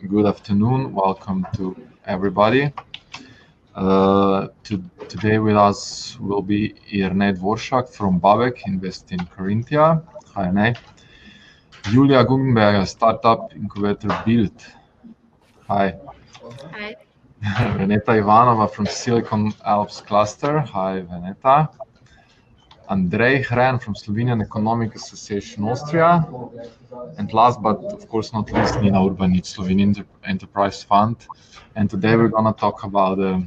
good afternoon. Welcome to everybody. Today with us will be Jernej Dvoršak from BABEG, invest in Carinthia. Hi, Jernej. Julia Guggenberger, startup incubator build. Hi. Hi. Veneta Ivanova from Silicon Alps cluster. Hi, Veneta. Andrej Hren from Slovenian Economic Association Austria. And last but of course not least, Nina Urbanič, Slovenian Enterprise Fund. And today we're going to talk about the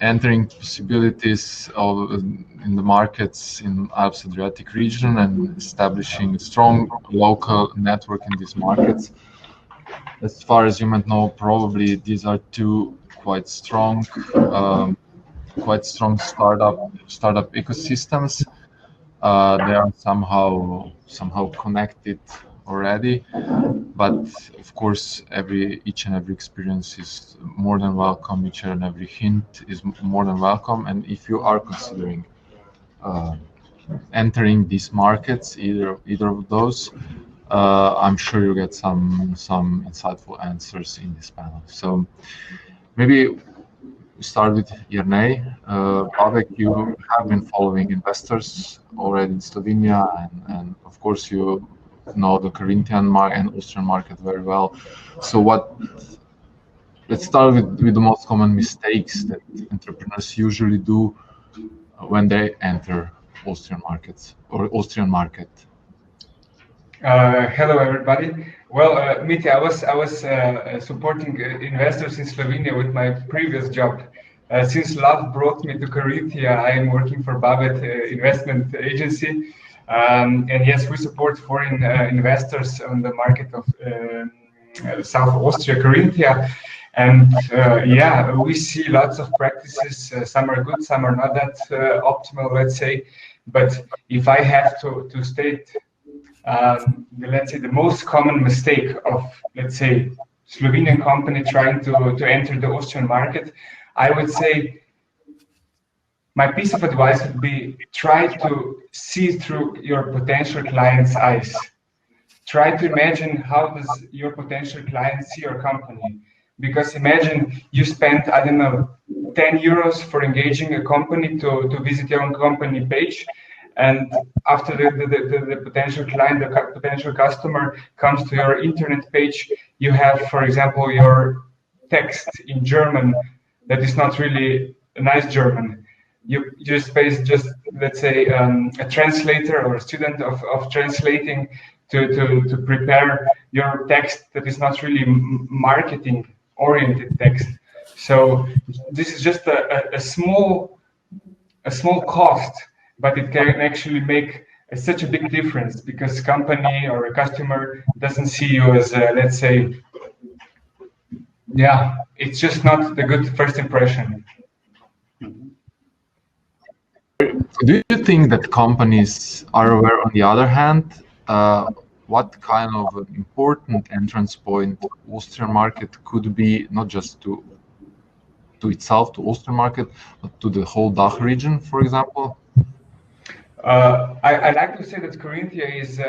entering possibilities in the markets in Alps Adriatic region and establishing a strong local network in these markets. As far as you might know, probably these are two quite strong startup ecosystems. They are somehow connected already, but of course each and every experience is more than welcome. Each and every hint is more than welcome. And if you are considering entering these markets, either of those, I'm sure you'll get some insightful answers in this panel. So maybe start with Jernej. BABEG, you have been following investors already in Slovenia, and of course you know the Carinthian market and Austrian market very well. So let's start with the most common mistakes that entrepreneurs usually do when they enter Austrian markets or Austrian market. Hello everybody. Well, Mitja, I was supporting investors in Slovenia with my previous job. Since love brought me to Carinthia, I am working for BABEG investment agency. And yes, we support foreign investors on the market of South Austria, Carinthia. And yeah, we see lots of practices. Some are good, some are not that optimal, let's say. But if I have to state, let's say the most common mistake of, let's say, Slovenian company trying to enter the Austrian market, I would say my piece of advice would be try to see through your potential client's eyes. Try to imagine how does your potential client see your company. Because imagine you spend, I don't know, 10 euros for engaging a company to visit your own company page. And after the potential client, the potential customer comes to your internet page, you have, for example, your text in German that is not really a nice German. You just let's say a translator or a student of translating to prepare your text that is not really marketing oriented text. So this is just a small cost, but it can actually make such a big difference because company or a customer doesn't see you as let's say, yeah, it's just not the good first impression. Do you think that companies are aware, on the other hand, what kind of important entrance point Austrian market could be, not just to itself, to Austrian market, but to the whole DACH region, for example? I like to say that Carinthia is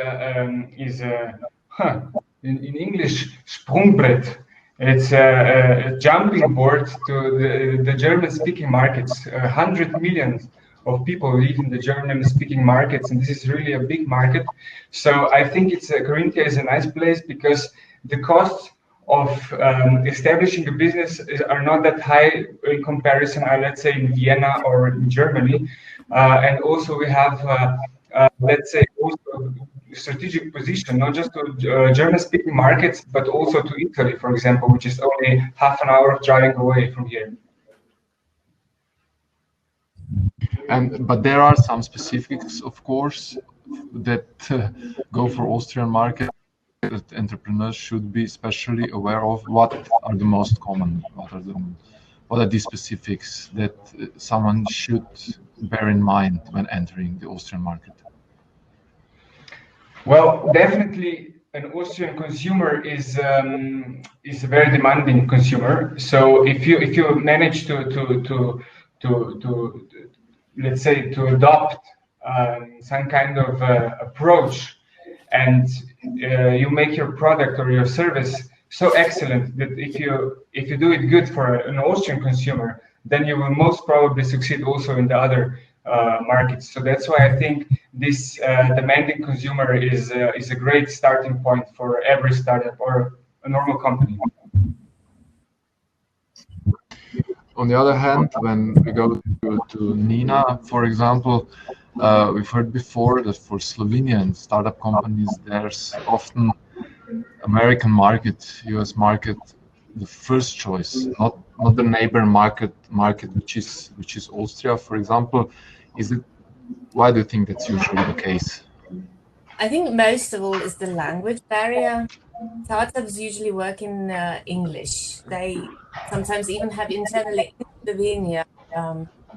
in English, Sprungbrett. It's a jumping board to the German-speaking markets. 100 million of people live in the German-speaking markets, and this is really a big market. So I think Carinthia is a nice place because the costs of establishing a business are not that high in comparison, let's say, in Vienna or in Germany. And also we have, let's say, also strategic position, not just to German-speaking markets, but also to Italy, for example, which is only half an hour driving away from here. But there are some specifics, of course, that go for Austrian market that entrepreneurs should be especially aware of. What are the most common? What are the specifics that someone should bear in mind when entering the Austrian market? Well, definitely, an Austrian consumer is a very demanding consumer. So if you manage to let's say to adopt some kind of approach, and you make your product or your service so excellent that if you do it good for an Austrian consumer, then you will most probably succeed also in the other markets. So that's why I think this demanding consumer is a great starting point for every startup or a normal company. On the other hand, when we go to Nina, for example, we've heard before that for Slovenian startup companies, there's often American market, US market, the first choice, not the neighbor market, which is Austria, for example. Why do you think that's usually the case? I think most of all is the language barrier. Startups usually work in English. They sometimes even have internally in Slovenia,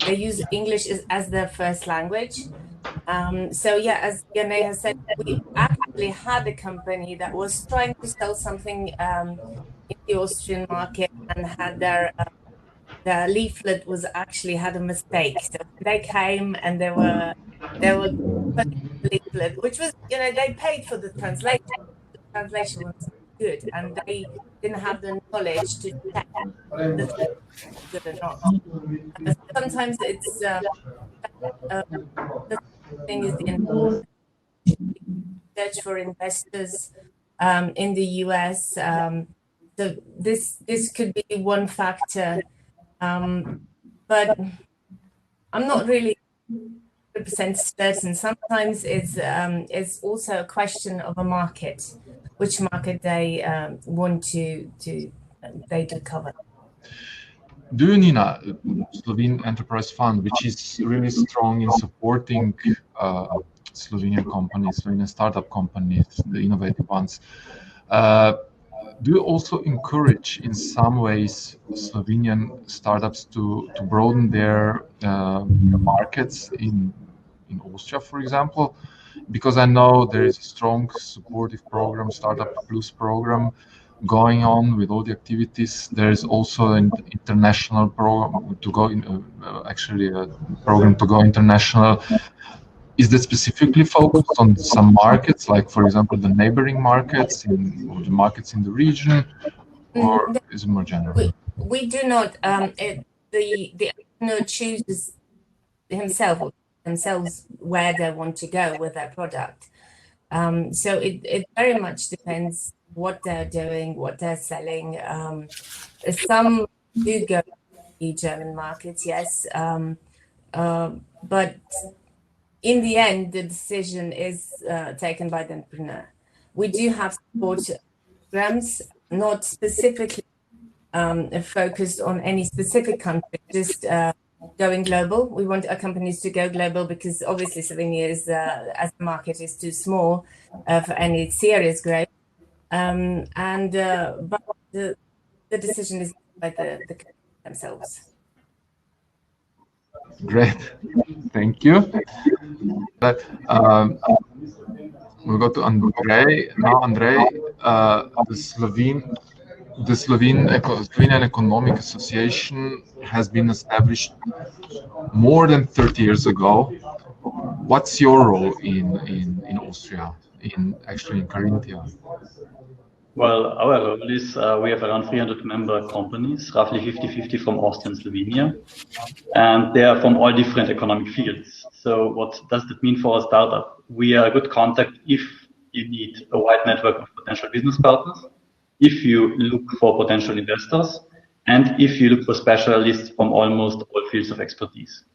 they use English as their first language. So yeah, as Jernej has said, we actually had a company that was trying to sell something in the Austrian market and had their leaflet had a mistake. So they came and they were leaflet, which was, they paid for the translation. The translation was good, and they didn't have the knowledge to check if it's good or not. Sometimes it's the thing is the search for investors in the US. So this could be one factor, but I'm not really 100% certain. Sometimes it's also a question of a market, which market they want to cover. Do you, Nina, Slovene Enterprise Fund, which is really strong in supporting Slovenian companies, Slovenian startup companies, the innovative ones, do you also encourage in some ways Slovenian startups to broaden their markets in Austria, for example? Because I know there is a strong supportive program, Startup Plus program, going on with all the activities. There is also an international program to go in, actually a program to go international. Is that specifically focused on some markets, like for example the neighboring markets or the markets in the region, or is it more general? We do not. The entrepreneur chooses themselves where they want to go with their product. So it very much depends what they're doing, what they're selling. Some do go to the German markets, yes, but in the end, the decision is taken by the entrepreneur. We do have support programs, not specifically focused on any specific country, just going global. We want our companies to go global because obviously Slovenia is, as a market, is too small for any serious growth. But the decision is by the companies themselves. Great, thank you. We'll go to Andrej. Now, Andrej, the Slovenian Economic Association has been established more than 30 years ago. What's your role in Austria, actually in Carinthia? Well, our role is we have around 300 member companies, roughly 50-50 from Austria and Slovenia, and they are from all different economic fields. So what does that mean for a startup? We are a good contact if you need a wide network of potential business partners, if you look for potential investors, and if you look for specialists from almost all fields of expertise.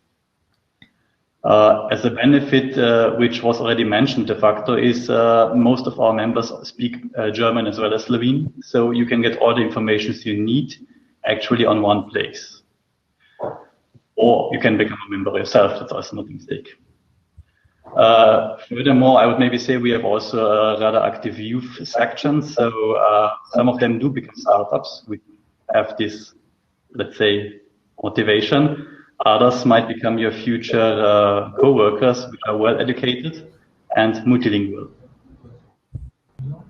As a benefit, which was already mentioned, de facto, is most of our members speak German as well as Slovene, so you can get all the information you need actually on one place. Or you can become a member yourself, that's also not a mistake. Furthermore, I would maybe say we have also a rather active youth section, so some of them do become startups. We have this, let's say, motivation. Others might become your future co-workers, which are well educated and multilingual.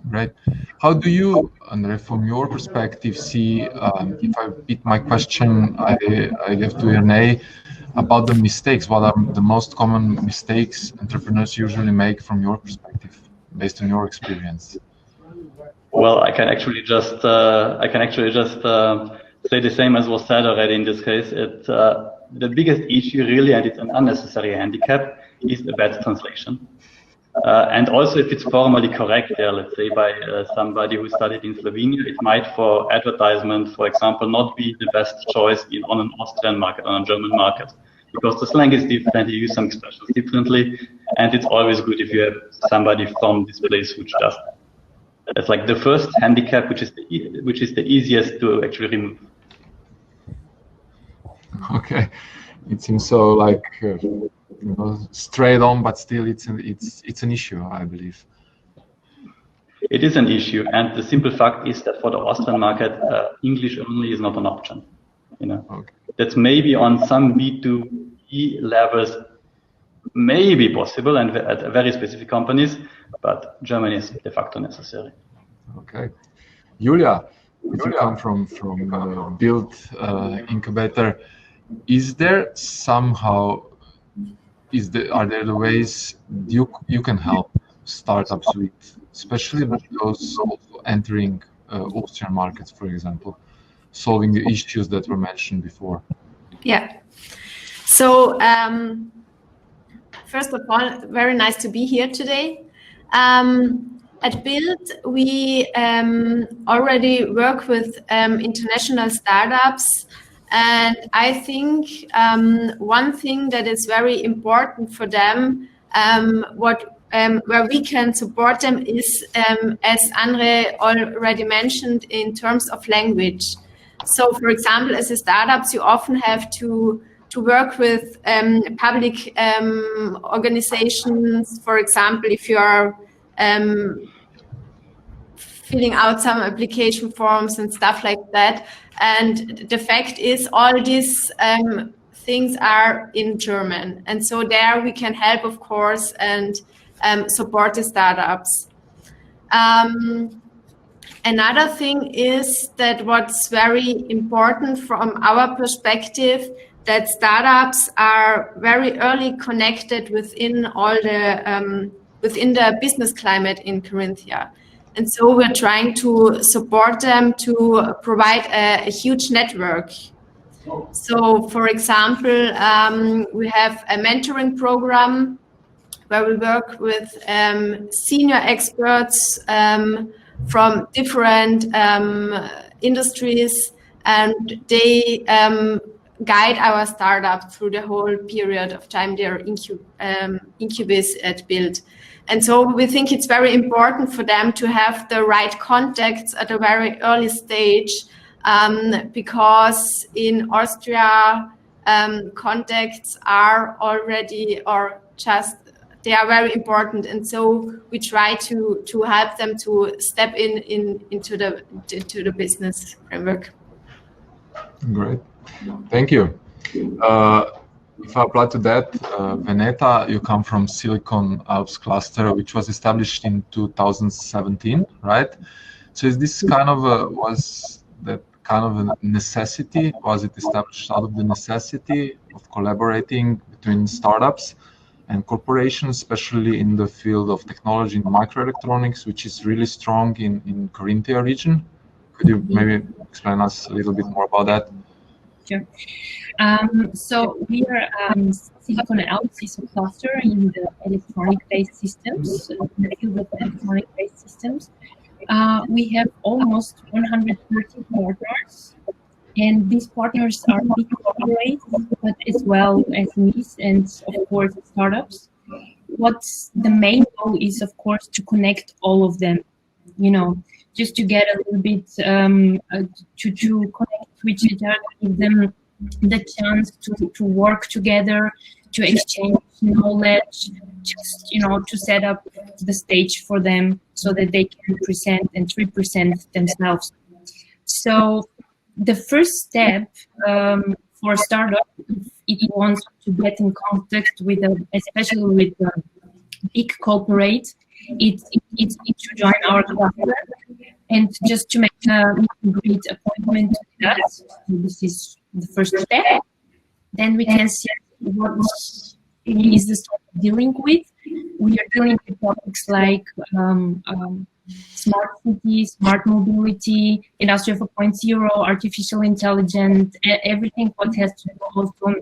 Right. How do you, Andrej, from your perspective, see, if I repeat my question, I gave to Jernej about the mistakes. What are the most common mistakes entrepreneurs usually make from your perspective, based on your experience? Well, I can actually just say the same as was said already in this case. The biggest issue really, and it's an unnecessary handicap, is the bad translation. And also if it's formally correct there, let's say by somebody who studied in Slovenia, it might for advertisement, for example, not be the best choice on an Austrian market, on a German market, because the slang is different, you use some expressions differently, and it's always good if you have somebody from this place which does that. That's like the first handicap, which is the easiest to actually remove. Okay, it seems so like straight on, but still it's an issue, I believe. It is an issue, and the simple fact is that for the Austrian market, English only is not an option. Okay. That's maybe on some B2B levels maybe possible and at very specific companies, but Germany is de facto necessary. Okay, Julia, if you come from Build Incubator, is there somehow are there the ways you can help startups with, especially those entering Austrian markets, for example, solving the issues that were mentioned before? Yeah. So first of all, very nice to be here today. At Build, we already work with international startups, and I think one thing that is very important for them, where we can support them is, as Andrej already mentioned, in terms of language. So, for example, as a startups, you often have to work with public organizations. For example, if you are filling out some application forms and stuff like that. And the fact is, all these things are in German. And so there we can help, of course, and support the startups. Another thing is that what's very important from our perspective, that startups are very early connected within all the within the business climate in Carinthia. And so we're trying to support them to provide a huge network. So, for example, we have a mentoring program where we work with senior experts from different industries, and they guide our startup through the whole period of time they're incubus at Build. And so we think it's very important for them to have the right contacts at a very early stage, because in Austria, contacts are already, or just, they are very important. And so we try to help them to step into the business framework. Great, thank you. If I apply to that, Veneta, you come from Silicon Alps cluster, which was established in 2017, right? So is this kind of was that kind of a necessity? Was it established out of the necessity of collaborating between startups and corporations, especially in the field of technology and microelectronics, which is really strong in Carinthia region? Could you maybe explain us a little bit more about that? Sure. So we are Silicon Alps is a cluster in the electronic-based systems, in the field of electronic-based systems. We have almost 130 partners, and these partners are big corporates, but as well as SMEs and, of course, startups. What's the main goal is, of course, to connect all of them, just to get a little bit, to connect with each other, give them the chance to work together, to exchange knowledge, just, to set up the stage for them so that they can present and represent themselves. So the first step for a startup, if it wants to get in contact with, especially with a big corporate, it's to join our cluster and just to make a great appointment with us. This is the first step. Then we can see what is the startup dealing with, We are dealing with topics like smart cities, smart mobility, Industry 4.0, artificial intelligence, everything what has to do also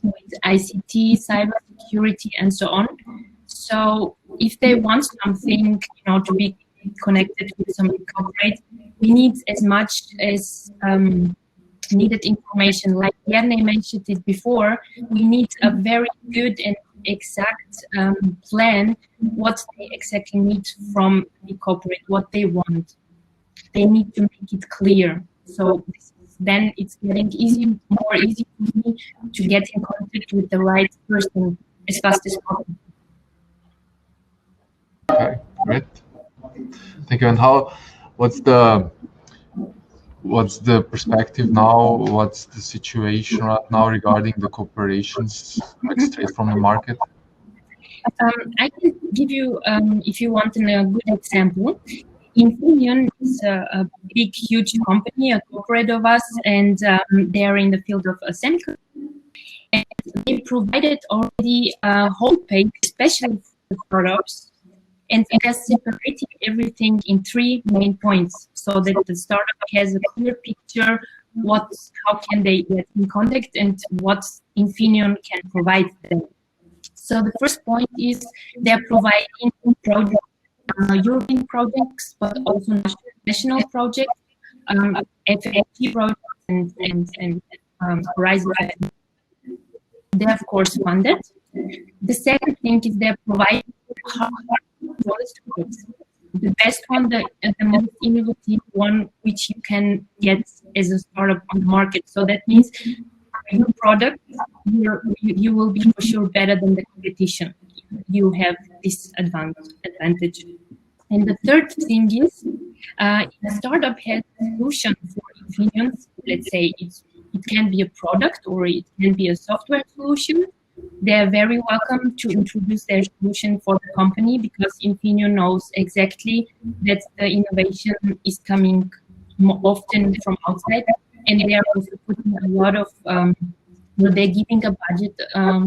with ICT, cybersecurity, and so on. So if they want something, to be connected with some corporate, we need as much as needed information. Like Jernej mentioned it before, we need a very good and exact plan what they exactly need from the corporate, what they want. They need to make it clear. So then it's getting more easy for me to get in contact with the right person as fast as possible. Okay, great. Thank you. And what's the perspective now? What's the situation right now regarding the corporations, like straight from the market? I can give you, if you want, a good example. Infineon is a big, huge company, a corporate of us, and they are in the field of semiconductors. And they provided already a homepage, especially for startups, and it has separated everything in 3 main points, so that the startup has a clear picture how can they get in contact and what Infineon can provide them. So the first point is they're providing projects, European projects, but also national projects, FAT projects, and Horizon. They're of course funded. The second thing is they're providing the best one, the most innovative one, which you can get as a startup on the market. So that means your product, you will be for sure better than the competition. You have this advantage. And the third thing is, if a startup has a solution for Infineon, let's say it can be a product or it can be a software solution, they are very welcome to introduce their solution for the company, because Infineon knows exactly that the innovation is coming more often from outside, and they are also putting a lot of, they're giving a budget, a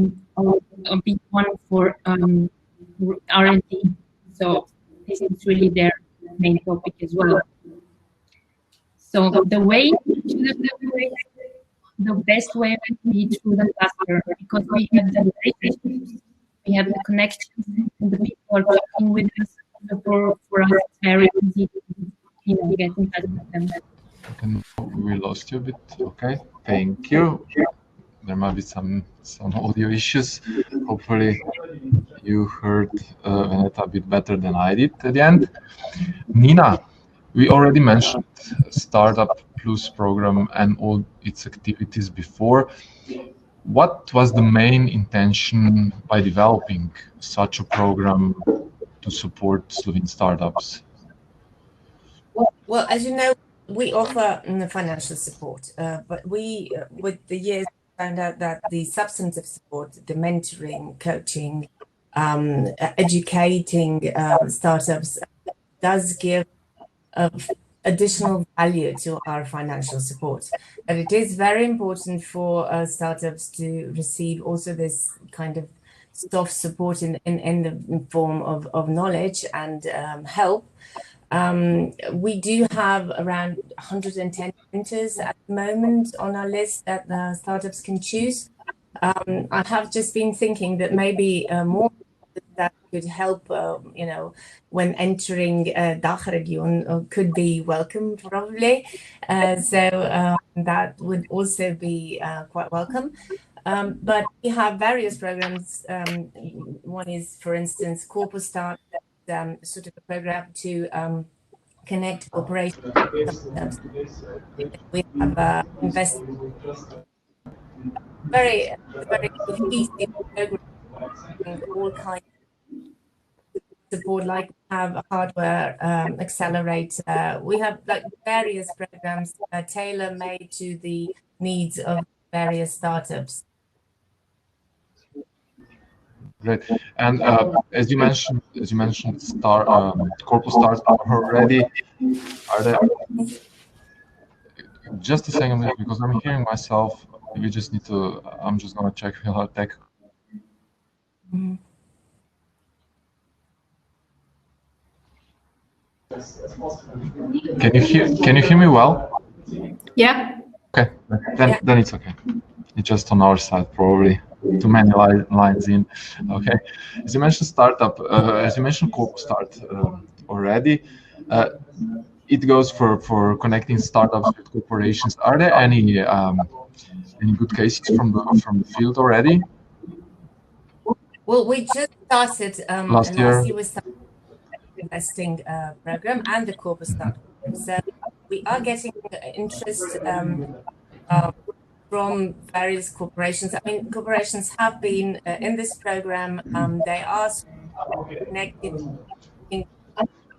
big one for R&D. So this is really their main topic as well. So the best way would be through the cluster, because we have the relationships, we have the connections, and the people are talking with us. So for us, it's very easy to get in touch with them. Okay, we lost you a bit. Okay, thank you. There might be some audio issues. Hopefully, you heard Veneta a bit better than I did at the end. Nina, we already mentioned Startup Plus program and all its activities before. What was the main intention by developing such a program to support Slovene startups? Well, as you know, we offer financial support, but we, with the years, found out that the substantive support, the mentoring, coaching, educating startups does give additional value to our financial support. But it is very important for startups to receive also this kind of soft support in the form of knowledge and help. We do have around 110 mentors at the moment on our list that startups can choose. I have just been thinking that maybe more that could help, when entering DACH region could be welcome probably. So that would also be quite welcome. But we have various programs. One is, for instance, Corpus Start, sort of a program to connect corporations. We have invested very easy program, all kinds of support, like we have a hardware accelerator. We have like various programs tailor-made to the needs of various startups. Great. And as you mentioned, Corpus Start already. Are there? Just a second, because I'm hearing myself. We just need to. I'm just gonna check our tech. Can you hear me well? Yeah. Okay, then it's okay. It's just on our side, probably too many lines in. Okay, as you mentioned startup, as you mentioned Start already, it goes for connecting startups with corporations. Are there any good cases from the field already? Well, we just started last year. We started the investing program and the corporate startup. So we are getting interest from various corporations. I mean, corporations have been in this program. They are connected.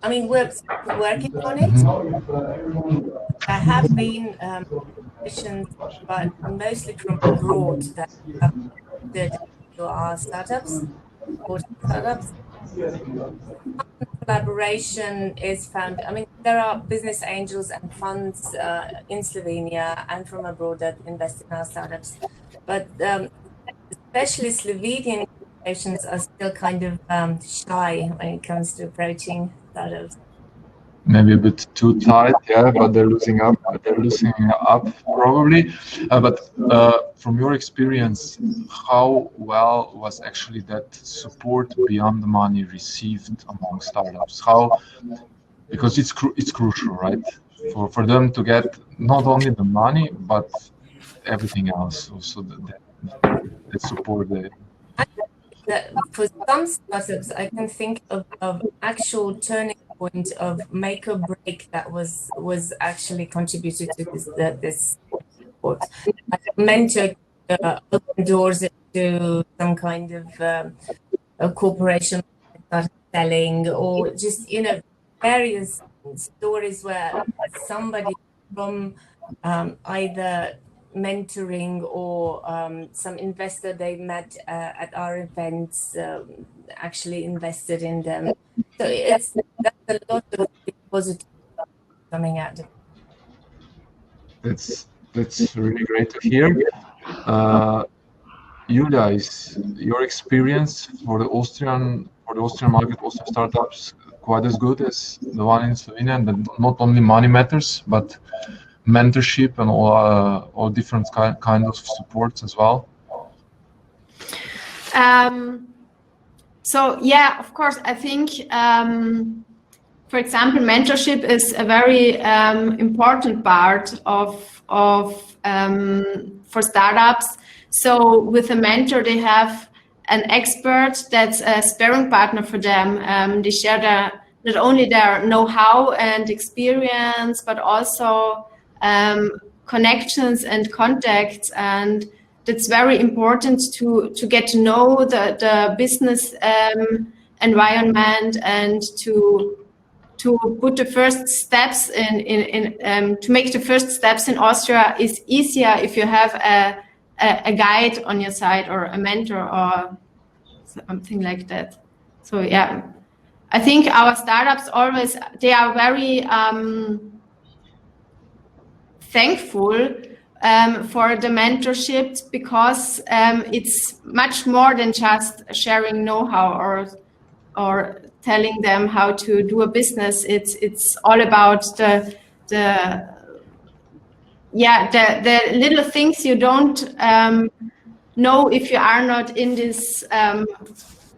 I mean, we're working on it. There have been corporations, but mostly from abroad that have connected to our startups or startups. Collaboration is found. I mean, there are business angels and funds in Slovenia and from abroad that invest in our startups, but especially Slovenian corporations are still kind of shy when it comes to approaching startups. Maybe a bit too tight, yeah, but they're losing up. They're losing up probably. But from your experience, how well was actually that support beyond the money received among startups? How, because it's crucial, right, for them to get not only the money but everything else, also the support. For some startups, I can think of actual turning point of make or break that was actually contributed to this support. Mentor open doors to some kind of a corporation started selling, or just various stories where somebody from either mentoring or some investor they met at our events actually invested in them. So that's a lot of positive coming out of it. That's really great to hear. Julia, is your experience for the Austrian market, Austrian startups, quite as good as the one in Slovenia? And not only money matters, but mentorship and all different kind of supports as well. So yeah, of course, I think, for example, mentorship is a very important part of for startups. So with a mentor, they have an expert that's a sparring partner for them. They share not only their know-how and experience, but also connections and contacts, and that's very important to get to know the business environment and to put the first steps to make the first steps in Austria is easier if you have a guide on your side or a mentor or something like that. So yeah, I think our startups always, they are very thankful for the mentorship, because it's much more than just sharing know-how or telling them how to do a business. It's all about the little things you don't know if you are not in this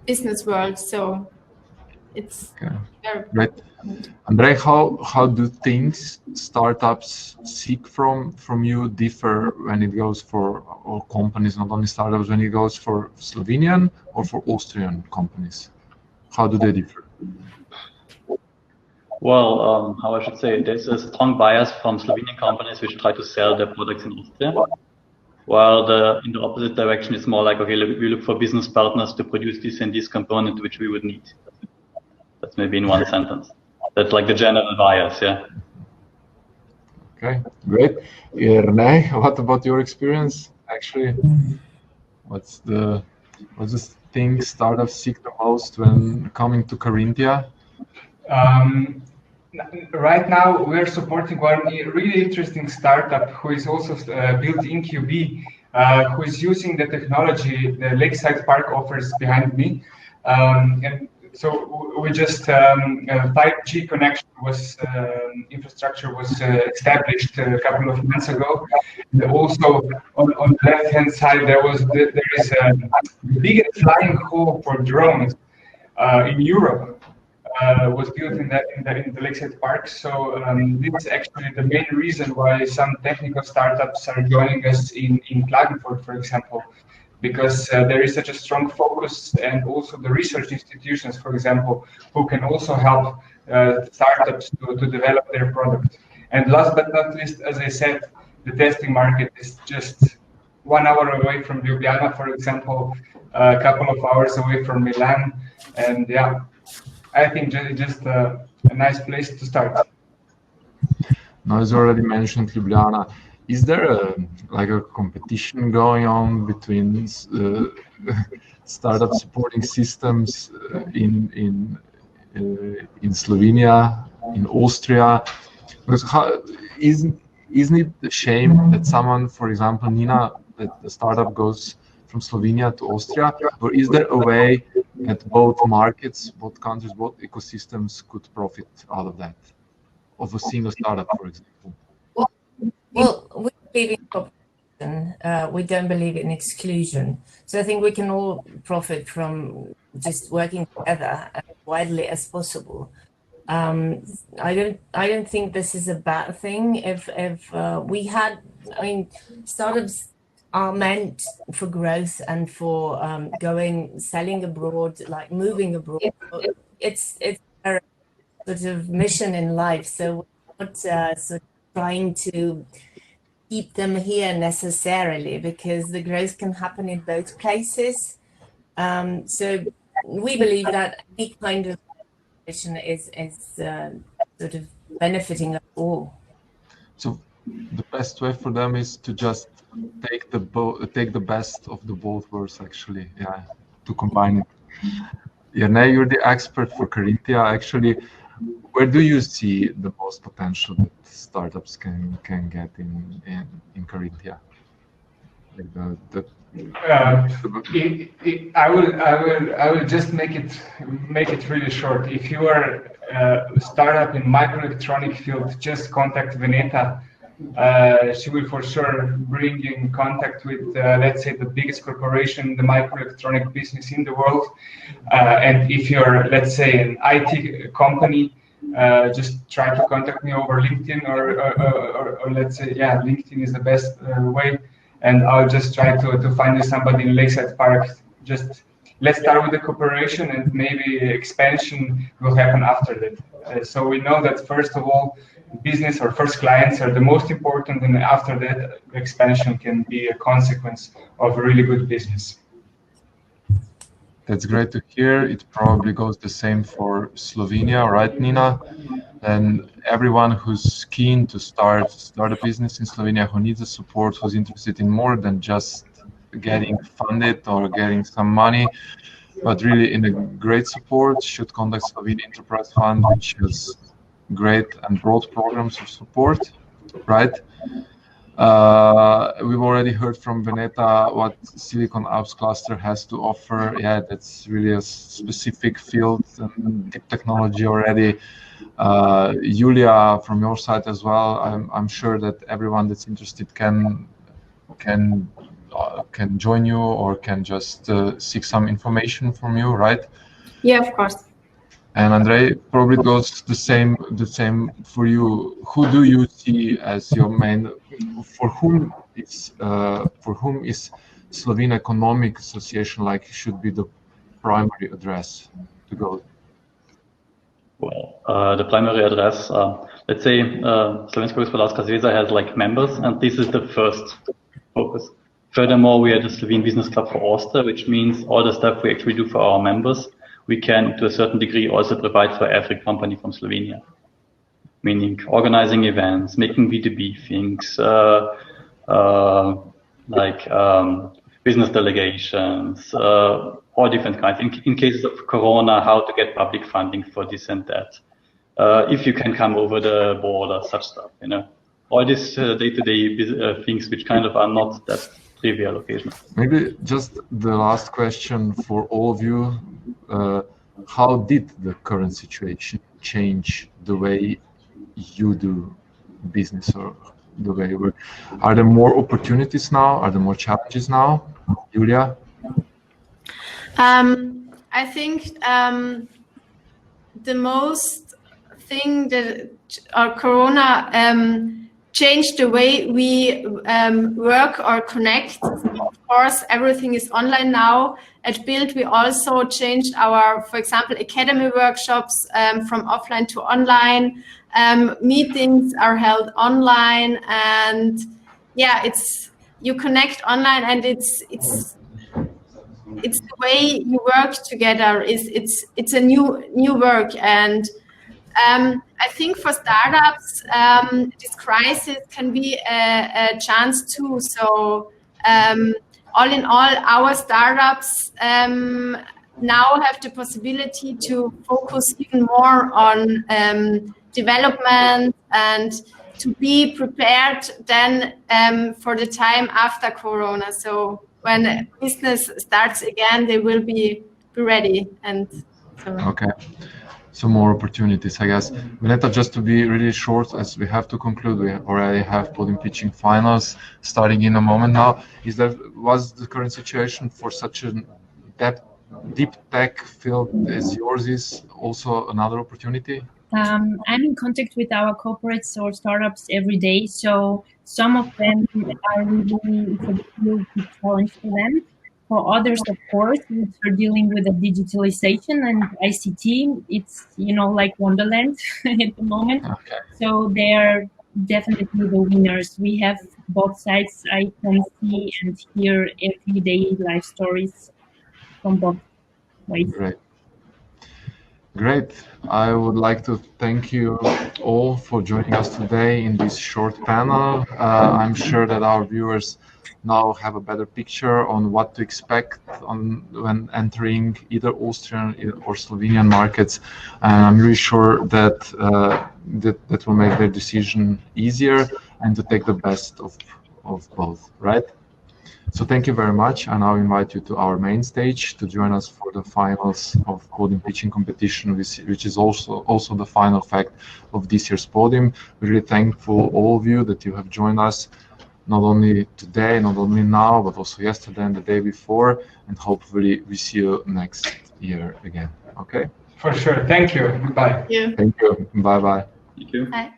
business world. So it's great. Andrej, how do things startups seek from you differ when it goes for all companies, not only startups, when it goes for Slovenian or for Austrian companies? How do they differ? Well, how I should say, there's a strong bias from Slovenian companies which try to sell their products in Austria, while in the opposite direction, it's more like, okay, we look for business partners to produce this and this component which we would need. That's maybe in one sentence. That's like the general bias, yeah. Okay, great. Jernej, what about your experience? Actually, what's the thing startups seek the most when coming to Carinthia? Right now, we're supporting one really interesting startup who is also built in QB, who is using the technology the Lakeside Park offers behind me. And So we just 5G connection was infrastructure was established a couple of months ago. And also on the left-hand side there is a biggest flying hall for drones in Europe. Was built in the Lakeside Park. So this is actually the main reason why some technical startups are joining us in Klagenfurt, for example, because there is such a strong focus, and also the research institutions, for example, who can also help startups to develop their product. And last but not least, as I said, the testing market is just 1 hour away from Ljubljana, for example, a couple of hours away from Milan, and yeah, I think just a nice place to start. Now, as already mentioned, Ljubljana, is there a competition going on between startup supporting systems in Slovenia, in Austria? Because isn't it a shame that someone, for example, Nina, that the startup goes from Slovenia to Austria, or is there a way that both markets, both countries, both ecosystems could profit out of that, of a single startup, for example? Well, we believe in cooperation. We don't believe in exclusion. So I think we can all profit from just working together as widely as possible. I don't think this is a bad thing. If we had, I mean, startups are meant for growth and for selling abroad, like moving abroad. It's a sort of mission in life. So we're not sort of trying to keep them here necessarily, because the growth can happen in both places. So we believe that any kind of mission is sort of benefiting us all. So the best way for them is to just take the best of the both worlds, actually, yeah, to combine it. Jernej, you're the expert for Carinthia. Actually, where do you see the most potential that startups can get in Carinthia? I will just make it really short. If you are a startup in microelectronic field, just contact Veneta. She will for sure bring you in contact with, let's say, the biggest corporation in the microelectronic business in the world. And if you're, let's say, an IT company, just try to contact me over LinkedIn, or let's say, yeah, LinkedIn is the best way. And I'll just try to find you somebody in Lakeside Park. Just let's start with the cooperation, and maybe expansion will happen after that. So we know that first of all, business or first clients are the most important, and after that, expansion can be a consequence of a really good business. That's great to hear. It probably goes the same for Slovenia, right, Nina? And everyone who's keen to start a business in Slovenia, who needs the support, who's interested in more than just getting funded or getting some money, but really in a great support, should contact Slovenian Enterprise Fund, which has great and broad programs of support, right? We've already heard from Veneta what Silicon Alps cluster has to offer. Yeah, that's really a specific field and deep technology already. Julia, from your side as well, I'm sure that everyone that's interested can join you, or can just seek some information from you, right? Yeah, of course. And Andrej, probably goes the same for you. Who do you see as your main? For whom is Slovene Economic Association should be the primary address to go? Well, the primary address, let's say, Slovenska gospodarska zveza has members, and this is the first focus. Furthermore, we are the Slovene Business Club for Austria, which means all the stuff we actually do for our members, we can, to a certain degree, also provide for every company from Slovenia. Meaning organizing events, making B2B things, business delegations, all different kinds. In cases of Corona, how to get public funding for this and that. If you can come over the border, such stuff, all these day-to-day things which kind of are not that trivial occasionally. Maybe just the last question for all of you. how did the current situation change the way you do business, or the way you work? Are there more opportunities now? Are there more challenges now? Julia? I think the most thing that Corona changed the way we work or connect. Of course, everything is online now. At Build, we also changed our, for example, academy workshops from offline to online. Meetings are held online, and yeah, you connect online, and it's the way you work together. It's a new work, and I think for startups, this crisis can be a chance too. So all in all, our startups now have the possibility to focus even more on development and to be prepared then for the time after Corona. So when business starts again, they will be ready. And so. Okay. So more opportunities, I guess. Veneta, just to be really short, as we have to conclude, we already have podium pitching finals starting in a moment now. Was the current situation for such a deep tech field as yours is also another opportunity? I'm in contact with our corporates or startups every day, so some of them are really a big challenge for them. For others, of course, which are dealing with the digitalization and ICT, it's like Wonderland at the moment. Okay. So they are definitely the winners. We have both sides. I can see and hear every day life stories from both ways. Great. I would like to thank you all for joining us today in this short panel. I'm sure that our viewers now have a better picture on what to expect when entering either Austrian or Slovenian markets, and I'm really sure that that will make their decision easier and to take the best of both, right? So thank you very much. I now invite you to our main stage to join us for the finals of podium pitching competition, which is also the final fact of this year's podium. We're really thankful, all of you, that you have joined us, not only today, not only now, but also yesterday and the day before, and hopefully we see you next year again. Okay? For sure. Thank you. Goodbye. Yeah. Thank you. Bye-bye. Thank you. Bye.